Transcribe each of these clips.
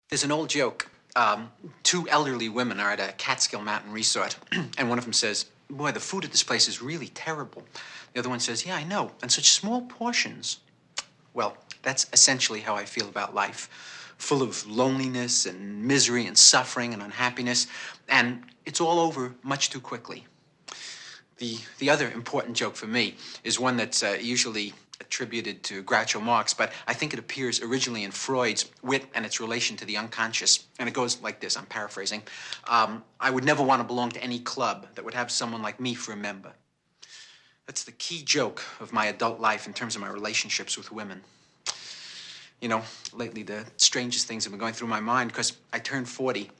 There's an old joke. Two elderly women are at a Catskill Mountain resort, and one of them says, "Boy, the food at this place is really terrible." The other one says, "Yeah, I know, and such small portions." Well, that's essentially how I feel about life. Full of loneliness and misery and suffering and unhappiness, and it's all over much too quickly. The other important joke for me is one that's usually attributed to Groucho Marx, but I think it appears originally in Freud's Wit and its relation to the unconscious. And it goes like this, I'm paraphrasing. I would never want to belong to any club that would have someone like me for a member. That's the key joke of my adult life in terms of my relationships with women. You know, lately the strangest things have been going through my mind because I turned 40.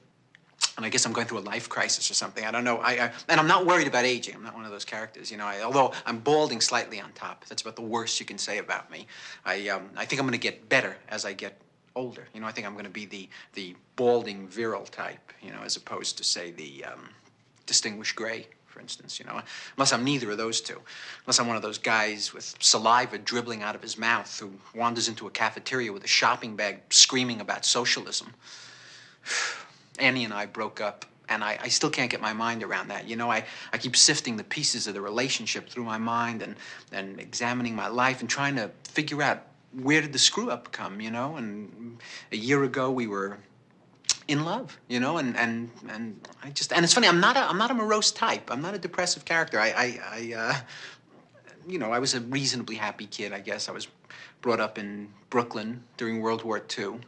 And I guess I'm going through a life crisis or something. I don't know. And I'm not worried about aging. I'm not one of those characters, you know. Although I'm balding slightly on top. That's about the worst you can say about me. I think I'm going to get better as I get older. You know, I think I'm going to be the balding virile type, you know, as opposed to, say, the distinguished gray, for instance, you know. Unless I'm neither of those two. Unless I'm one of those guys with saliva dribbling out of his mouth who wanders into a cafeteria with a shopping bag screaming about socialism. Annie and I broke up, and I still can't get my mind around that. You know, I keep sifting the pieces of the relationship through my mind and examining my life and trying to figure out where did the screw-up come, you know? And a year ago, we were in love, you know, and I just... And it's funny, I'm not a morose type. I'm not a depressive character. You know, I was a reasonably happy kid, I guess. I was brought up in Brooklyn during World War II.